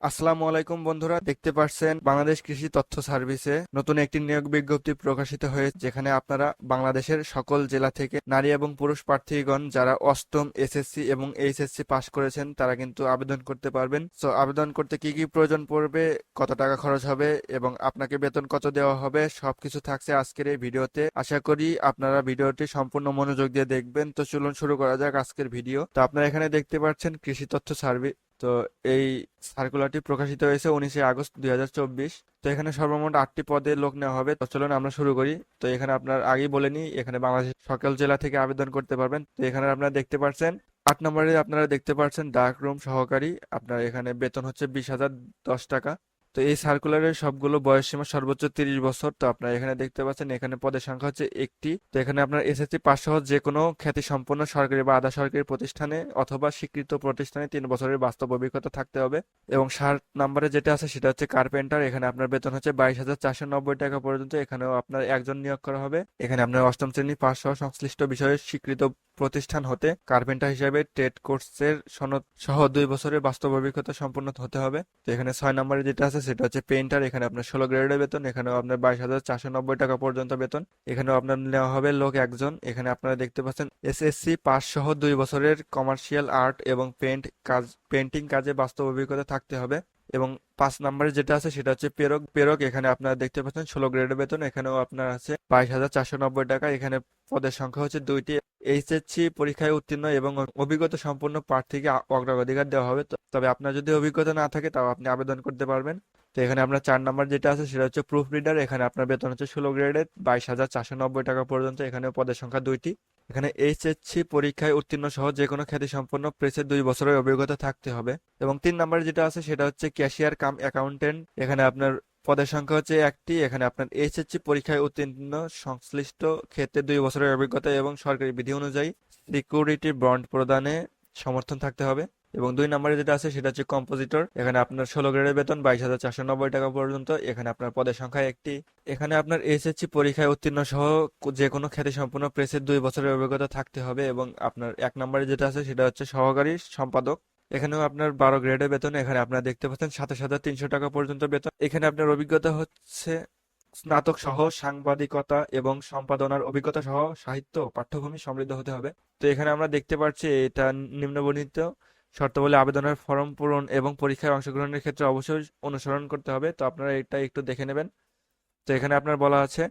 আসসালামু আলাইকুম বন্ধুরা, দেখতে পাচ্ছেন বাংলাদেশ কৃষি তথ্য সার্ভিসে নতুন একটি নিয়োগ বিজ্ঞপ্তি প্রকাশিত হয়েছে, যেখানে আপনারা বাংলাদেশের সকল জেলা থেকে নারী এবং পুরুষ প্রার্থীগণ যারা অষ্টম এসএসসি এবং এইচএসসি পাশ করেছেন তারা কিন্তু আবেদন করতে পারবেন। সো আবেদন করতে কি কি প্রয়োজন পড়বে, কত টাকা খরচ হবে এবং আপনাকে বেতন কত দেওয়া হবে, সবকিছু থাকছে আজকের এই ভিডিওতে। আশা করি আপনারা ভিডিওটি সম্পূর্ণ মনোযোগ দিয়ে দেখবেন। তো চলুন শুরু করা যাক আজকের ভিডিও। তো আপনারা এখানে দেখতে পাচ্ছেন কৃষি তথ্য সার্ভিস। তো এই সার্কুলারটি প্রকাশিত হয়েছে 19 আগস্ট 2024। তো এখানে সর্বমোট 8টি পদে লোক নেওয়া হবে। তো চলুন আমরা শুরু করি। তো এখানে আপনার আগেই বলে নিই, এখানে বাংলাদেশের সকল জেলা থেকে আবেদন করতে পারবেন। তো এখানে আপনারা দেখতে পাচ্ছেন 8 নম্বরে আপনারা দেখতে পাচ্ছেন ডাক রুম সহকারী। আপনার এখানে বেতন হচ্ছে 20,010 টাকা। তো এই সার্কুলারের সবগুলো বয়স সীমা সর্বোচ্চ 30 বছর। তো আপনারা এখানে দেখতে পাচ্ছেন এখানে পদের সংখ্যা হচ্ছে একটি। তো এখানে আপনার এসএসসি পাস সহ যে কোনো খ্যাতি সম্পন্ন সরকারি বা আধা সরকারি প্রতিষ্ঠানে অথবা স্বীকৃত প্রতিষ্ঠানে 3 বছরের বাস্তব অভিজ্ঞতা থাকতে হবে। এবং 7 নম্বরে যেটা আছে সেটা হচ্ছে কার্পেন্টার। এখানে আপনার বেতন হচ্ছে 22,490 টাকা পর্যন্ত। এখানেও আপনার একজন নিয়োগ করা হবে। এখানে আপনার অষ্টম শ্রেণী পাস সহ সংশ্লিষ্ট বিষয়ে স্বীকৃত প্রতিষ্ঠান হতে কার্পেন্টার হিসাবে ট্রেড কোর্সের সনদ সহ 2 বছরের বাস্তব অভিজ্ঞতা সম্পন্ন হতে হবে। তো এখানে 6 নম্বরে যেটা আছে সেটা হচ্ছে পেইন্টার। এখানে আপনার 16 গ্রেডের বেতন। এখানেও আপনার 22,490 টাকা পর্যন্ত বেতন। এখানেও আপনার নেওয়া হবে লোক একজন। এখানে আপনারা দেখতে পাচ্ছেন এসএসসি পাস সহ 2 বছরের কমার্শিয়াল আর্ট এবং পেন্টিং কাজে বাস্তব অভিজ্ঞতা থাকতে হবে। এবং 5 নম্বরে যেটা আছে সেটা হচ্ছে পেরক পেরক। এখানে আপনারা দেখতে পাচ্ছেন 16 গ্রেডের বেতন। এখানেও আপনার আছে 22,490 টাকা। এখানে পদের সংখ্যা হচ্ছে 2টি। এইচএসসি পরীক্ষায় উত্তীর্ণ এবং অভিজ্ঞতা সম্পন্ন প্রার্থীকে অগ্রাধিকার দেওয়া হবে। তবে আপনার যদি অভিজ্ঞতা না থাকে তাও আপনি আবেদন করতে পারবেন। তো এখানে আপনার 4 নম্বর যেটা আছে সেটা হচ্ছে প্রুফ রিডার। এখানে আপনার বেতন হচ্ছে 16 গ্রেডের 22,490 টাকা পর্যন্ত। এখানে পদের সংখ্যা 2টি। এখানে এইচএসসি পরীক্ষায় উত্তীর্ণ সহ যে কোনো খ্যাতিসম্পন্ন প্রেসে 2 বছরের অভিজ্ঞতা থাকতে হবে। এবং 3 নম্বরে যেটা আছে সেটা হচ্ছে ক্যাশিয়ার কাম অ্যাকাউন্টেন্ট। এখানে আপনার পদের সংখ্যা হচ্ছে একটি। এখানে আপনার এইচএসসি পরীক্ষায় উত্তীর্ণ সংশ্লিষ্ট ক্ষেত্রে 2 বছরের অভিজ্ঞতা এবং সরকারি বিধি অনুযায়ী সিকিউরিটি বন্ড প্রদানে সমর্থন থাকতে হবে। এবং 2 নম্বরে যেটা আছে সেটা হচ্ছে কম্পোজিটর। এখানে আপনার 16 গ্রেডের বেতন 22,490 টাকা পর্যন্ত। এখানে আপনার পদের সংখ্যা একটি। এখানে আপনার এসএসসি পরীক্ষায় উত্তীর্ণ সহ যে কোনো খ্যাতিসম্পন্ন প্রেসের 2 বছরের অভিজ্ঞতা থাকতে হবে। এবং আপনার 1 নম্বরে যেটা আছে সেটা হচ্ছে সহকারী সম্পাদক। এখানেও আপনার 12 গ্রেডের বেতন। এখানে আপনারা দেখতে পাচ্ছেন 27,300 টাকা পর্যন্ত বেতন। এখানে আপনার অভিজ্ঞতা হচ্ছে স্নাতক সহ সাংবাদিকতা এবং সম্পাদনার অভিজ্ঞতা সহ সাহিত্য পাঠ্যভূমি সমৃদ্ধ হতে হবে। তো এখানে আমরা দেখতে পাচ্ছি এটা নিম্নবর্ণিত শর্তাবলী আবেদনের ফর্ম পূরণ এবং পরীক্ষায় অংশগ্রহণের ক্ষেত্রে অবশ্যই অনুসরণ করতে হবে। তো আপনারা এটা একটু দেখে নেবেন। তো এখানে আপনার বলা আছে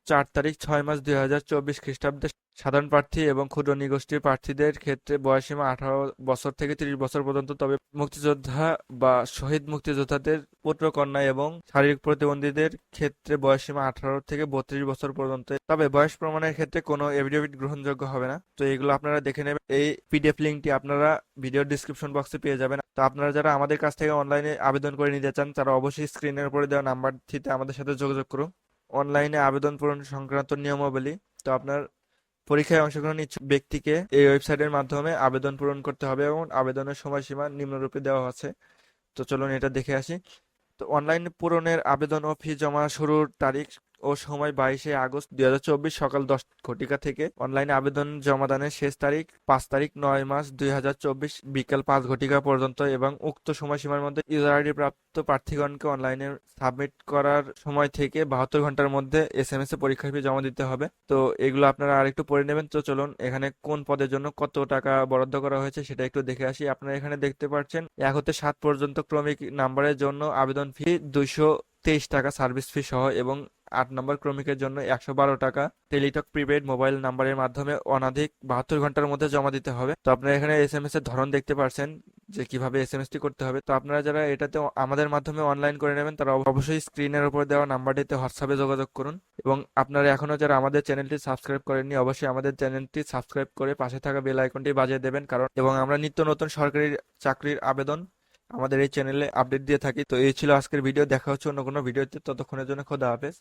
4 তারিখ 6 মাস 2024 খ্রিস্টাব্দে সাধারণ প্রার্থী এবং ক্ষুদ্র নৃগোষ্ঠীর প্রার্থীদের ক্ষেত্রে বয়সসীমা 18 বছর থেকে 30 বছর পর্যন্ত। তবে মুক্তিযোদ্ধা বা শহীদ মুক্তিযোদ্ধাদের পুত্র কন্যা এবং শারীরিক প্রতিবন্ধীদের ক্ষেত্রে বয়সসীমা 18 থেকে 32 বছর পর্যন্ত। তবে বয়স প্রমাণের ক্ষেত্রে কোনো এফিডেভিট গ্রহণযোগ্য হবে না। তো এগুলো আপনারা দেখে নেবেন। এই পিডিএফ লিঙ্কটি আপনারা ভিডিওর ডিসক্রিপশন বক্সে পেয়ে যাবেন। তো আপনারা যারা আমাদের কাছ থেকে অনলাইনে আবেদন করে নিতে চান তারা অবশ্যই স্ক্রিনের উপরে দেওয়া নাম্বারটিতে আমাদের সাথে যোগাযোগ করুন। অনলাইনে আবেদন পূরণ সংক্রান্ত নিয়মাবলী। তো আপনার পরীক্ষায় অংশগ্রহণ ইচ্ছুক ব্যক্তিকে এই ওয়েবসাইটের মাধ্যমে আবেদন পূরণ করতে হবে এবং আবেদনের সময়সীমা নিম্নরূপে দেওয়া আছে। তো চলুন এটা দেখে আসি। তো অনলাইন পূরণের আবেদন ও ফি জমা শুরুর তারিখ ও সময় 22 আগস্ট 2024 সকাল 10 ঘটিকা থেকে। অনলাইনে আবেদন জমাদানের শেষ তারিখ 5 তারিখ 9 মাস 2024 বিকাল 5 ঘটিকা পর্যন্ত। এবং উক্ত সময়সীমার মধ্যে ইউজার আইডি প্রাপ্ত প্রার্থীগণকে অনলাইনে সাবমিট করার সময় থেকে 72 ঘন্টার মধ্যে এসএমএস এ পরীক্ষার ফি জমা দিতে হবে। তো এগুলো আপনারা আরেকটু পড়ে নেবেন। তো চলুন এখানে কোন পদের জন্য কত টাকা বরাদ্দ করা হয়েছে সেটা একটু দেখে আসি। আপনারা এখানে দেখতে পাচ্ছেন 1 হতে 7 পর্যন্ত ক্রমিক নাম্বারের জন্য আবেদন ফি 223 টাকা সার্ভিস ফি সহ। এবং 8 নম্বর ক্রমিকের জন্য 112 টাকা টেলিটক প্রিপেড মোবাইল নাম্বারের মাধ্যমে অনধিক 72 ঘন্টার মধ্যে জমা দিতে হবে। তো আপনারা এখানে এসএমএস এর ধরন দেখতে পাচ্ছেন যে কিভাবে এসএমএস টি করতে হবে। তো আপনারা যারা এটাতে আমাদের মাধ্যমে অনলাইন করে নেবেন তারা অবশ্যই স্ক্রিনের উপর দেওয়া নাম্বারটিতে হোয়াটসঅ্যাপে যোগাযোগ করুন। এবং আপনারা এখনো যারা আমাদের চ্যানেলটি সাবস্ক্রাইব করেননি অবশ্যই আমাদের চ্যানেলটি সাবস্ক্রাইব করে পাশে থাকা বেল আইকনটি বাজিয়ে দেবেন, কারণ এবং আমরা নিত্য নতুন সরকারি চাকরির আবেদন আমাদের এই চ্যানেলে আপডেট দিয়ে থাকি। তো এই ছিল আজকের ভিডিও। দেখা হচ্ছে অন্য কোনো ভিডিওতে। ততক্ষণের জন্য খোদা হাফেজ।